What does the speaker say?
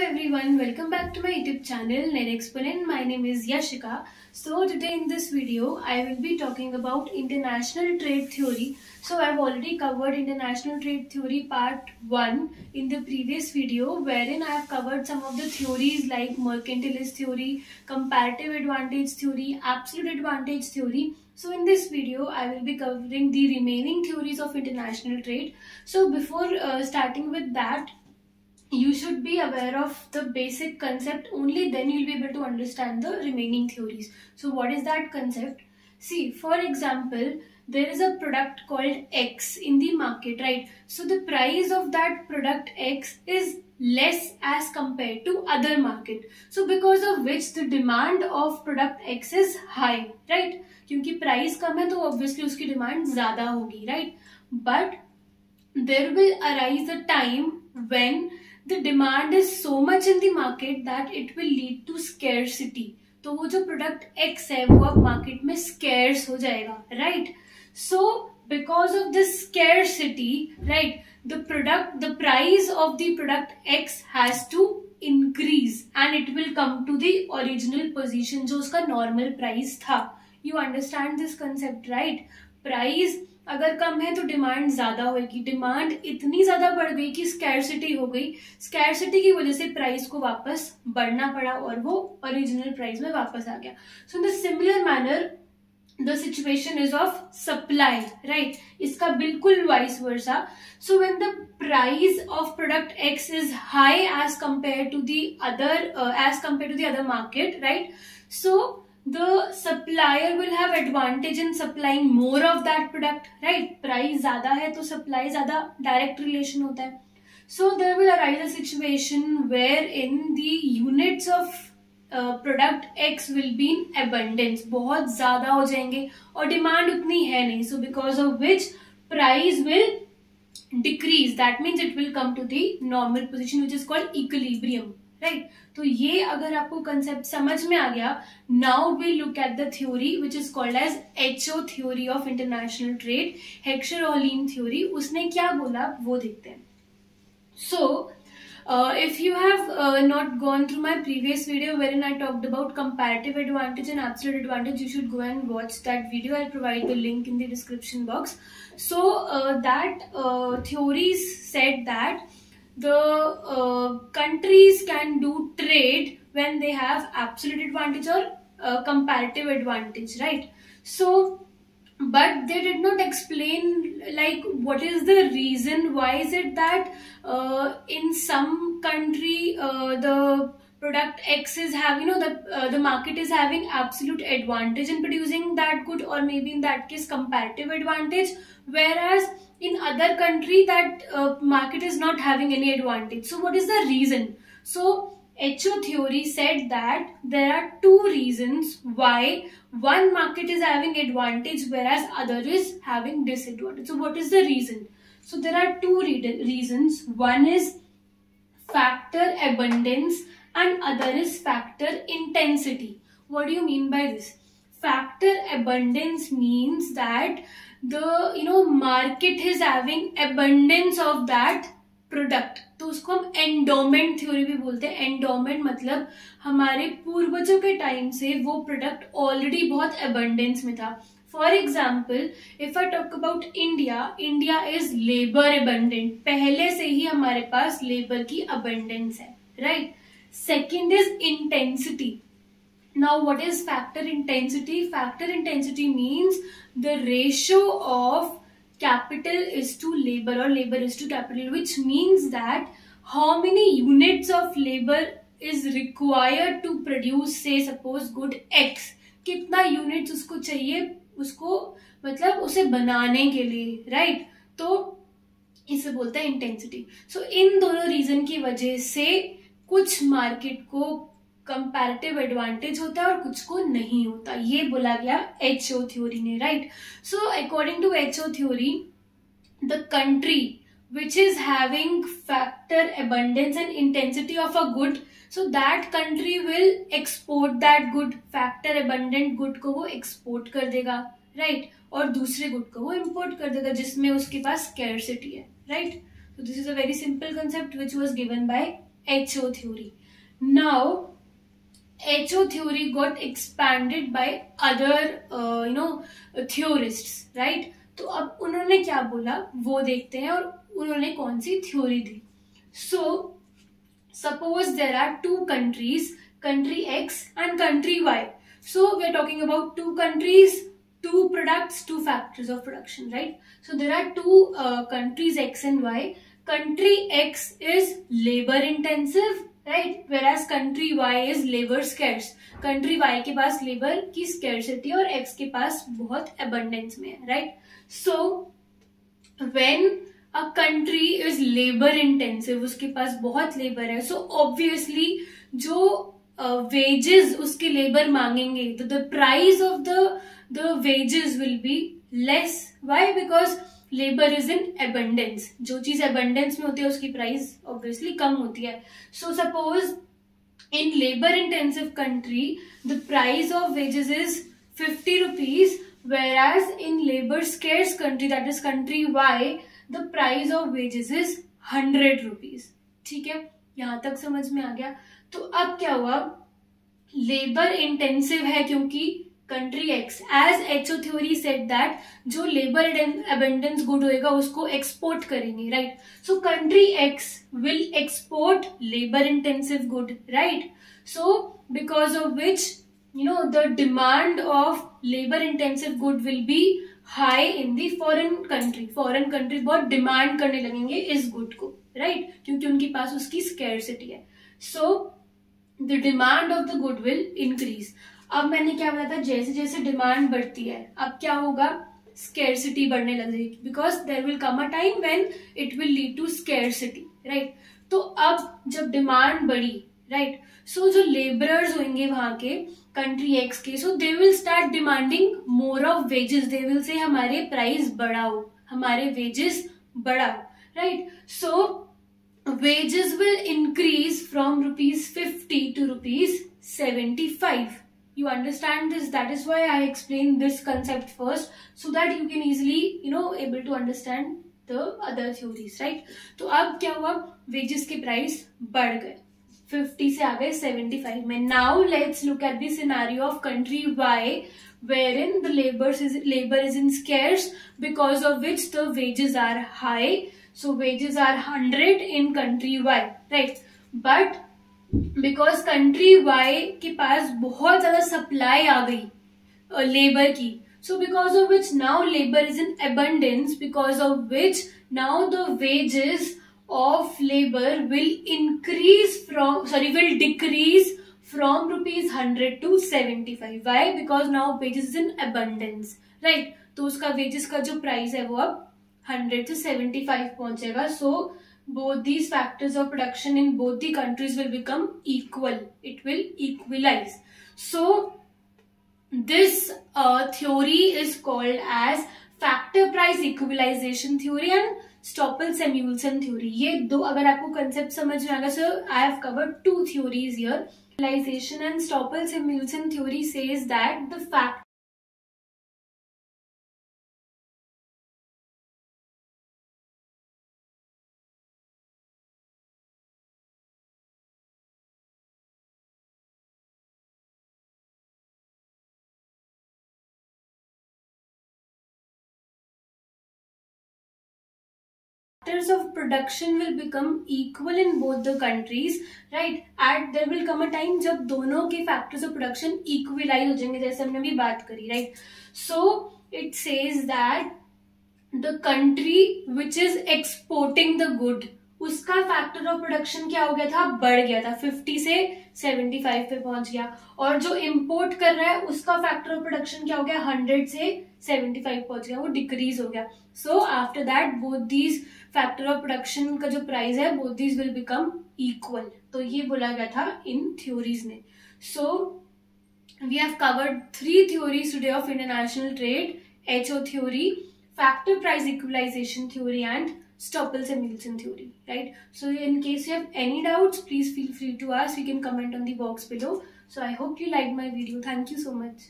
everyone, welcome back to my YouTube channel Net Exponent. My name is Yashika. So today in this video I will be talking about international trade theory. So I've already covered international trade theory part 1 in the previous video, wherein I have covered some of the theories like mercantilist theory, comparative advantage theory, absolute advantage theory. So in this video I will be covering the remaining theories of international trade. So before starting with that, you should be aware of the basic concept. Only then you'll be able to understand the remaining theories. So what is that concept? See, for example, there is a product called X in the market, right? So the price of that product X is less as compared to other market. So because of which the demand of product X is high, right? क्योंकि price कम है तो obviously उसकी demand ज्यादा होगी, right? But there will arise a time when the demand is so much in the market that it will lead to scarcity. तो वो जो product X है वो अब market में scarce हो जाएगा, right? So because of this scarcity, right, the price of the product X has to increase and it will come to the original position जो उसका normal price था. You understand this concept, right? Price अगर कम है तो demand ज्यादा होगी. Demand इतनी ज्यादा बढ़ गई कि स्कैरसिटी हो गई. स्कैरसिटी की वजह से प्राइस को वापस बढ़ना पड़ा और वो ओरिजिनल प्राइस में वापस आ गया. So in the similar manner the situation is of supply, right? इसका बिल्कुल vice versa. So when the price of product X is high as compare to the other market, right? So the supplier will have advantage in supplying more of that product, right? Price ज़्यादा है तो supply ज़्यादा, direct relation होता है. So there will arise a situation wherein the units of product X will be in abundance, बहुत ज़्यादा हो जाएंगे और demand उतनी है नहीं. So because of which price will decrease. That means it will come to the normal position which is called equilibrium. Right? तो ये अगर आपको कंसेप्ट समझ में आ गया, now we look at the theory which is called as HO theory of international trade, Heckscher Ohlin theory. उसने क्या बोला वो देखते हैं. So if you have not gone through my previous video wherein I talked about comparative advantage and absolute advantage, you should go and watch that video. I'll provide the link in the description box. So that theories said that the countries can do trade when they have absolute advantage or comparative advantage, right? So but they did not explain like what is the reason. Why is it that in some country the product X is having, the market is having absolute advantage in producing that good, or maybe in that case comparative advantage, whereas in other country that market is not having any advantage. So what is the reason? So HO theory said that there are two reasons why one market is having advantage whereas other is having disadvantage. So what is the reason? So there are two reasons. One is factor abundance and other is factor intensity. What do you mean by this? Factor abundance means that the market is having abundance of that product, तो उसको हम endowment theory भी बोलते हैं. Endowment मतलब हमारे पूर्वजों के टाइम से वो प्रोडक्ट ऑलरेडी बहुत अबंडेंस में था. For example if I talk about India, India is labour abundant. पहले से ही हमारे पास लेबर की अबंडेंस है, right? Second is intensity. Now what is factor intensity? Factor intensity means the ratio of capital is to labor or labor is to capital, which means that how many units of labor is required to produce, say suppose good X. कितना units उसको चाहिए, उसको मतलब उसे बनाने के लिए, right? तो इसे बोलते हैं इंटेंसिटी. सो इन दोनों रीजन की वजह से कुछ मार्केट को कंपैरेटिव एडवांटेज होता है और कुछ को नहीं होता. ये बोला गया एचओ थ्योरी ने, right? So according to HO theory, the country which is having factor abundance and intensity of a good, so that country will export that good. factor abundant good को वो export कर देगा, right? और दूसरे good को वो import कर देगा जिसमें उसके पास scarcity है, right? So this is a very simple concept which was given by HO theory. Now HO theory got expanded by other theorists, right? तो अब उन्होंने क्या बोला वो देखते हैं, और उन्होंने कौन सी थ्योरी दी. So suppose there are two countries, country X and country Y. So we are talking about two countries, two products, two factors of production, right? So there are two countries X and Y. Country X is labor intensive, right? Whereas country Y is labor scarce. Country Y के पास labor की scarcity और X के पास बहुत abundance में है, right? So when a country is labor intensive, उसके पास बहुत labor है, so obviously जो wages उसके labor मांगेंगे, तो the price of the wages will be less. Why? Because labor is in abundance. जो चीज abundance में होती है उसकी price obviously कम होती है. So suppose in labor intensive country the price of wages is 50 rupees, whereas in labor scarce country, that is country Y, the price of wages is 100 rupees. ठीक है, यहां तक समझ में आ गया. तो अब क्या हुआ, लेबर इंटेंसिव है क्योंकि country X, as HO theory said that जो लेबर अबेंडेंस गुड होएगा उसको एक्सपोर्ट करेंगे, right? So country X will export labour intensive good, right? So because of which the demand of labor intensive good will be high in the foreign country. Foreign country बहुत demand करने लगेंगे इस good को, right? क्योंकि उनके पास उसकी scarcity है. So the demand of the good will increase. अब मैंने क्या बताया था, जैसे जैसे डिमांड बढ़ती है अब क्या होगा, स्केर्सिटी बढ़ने लग जाएगी, because there will come a time when it will lead to scarcity, right? तो अब जब डिमांड बढ़ी, राइट, सो जो लेबरर्स होंगे वहां के कंट्री एक्स के, so they will start demanding more of wages. They will say हमारे प्राइस बढ़ाओ, हमारे वेजेस बढ़ाओ, right? So wages will increase from rupees 50 to rupees 75. You understand this? That is why I explained this concept first, so that you can easily able to understand the other theories, right? तो अब क्या हुआ, wages के price बढ़ गए, 50 से आ गए 75 में. Now let's look at the scenario of country Y, wherein the labor is in scarce, because of which the wages are high. So wages are 100 in country Y, right? But because country Y के पास बहुत ज्यादा supply आ गई labour की, so because of which now labor is in abundance, because of which now the wages of labor will decrease from rupees 100 to 75. Why? Because now wages is in abundance, right? तो उसका wages का जो price है वो अब 100 to 75 पहुंचेगा. So both these factors of production in both the countries will become equal. It will equalize. So this theory is called as factor price equalization theory and Stoffel-Samuelson theory. ये दो अगर आपको concept समझ में आएगा, so I have covered two theories here. Equalization and Stoffel-Samuelson theory says that the fact factors of production will become equal in both the countries, right? And there will come a time जब दोनों के factors of production equalize हो जाएंगे, जैसे हमने भी बात करी, right? So it says that the country which is exporting the good, उसका फैक्टर ऑफ प्रोडक्शन क्या हो गया था, बढ़ गया था, 50 से 75 पे पहुंच गया. और जो इंपोर्ट कर रहा है उसका फैक्टर ऑफ प्रोडक्शन क्या हो गया, 100 से 75 पहुंच गया, वो डिक्रीज हो गया. So after that both these factor of production का जो प्राइस है both these will become equal. तो ये बोला गया था इन थ्योरीज में. So we have covered 3 theories today of international trade: HO theory, factor price equalization theory, and Stoffel-Samuelson theory, right? So in case you have any doubts, please feel free to ask. You can comment on the box below. So I hope you liked my video. Thank you so much.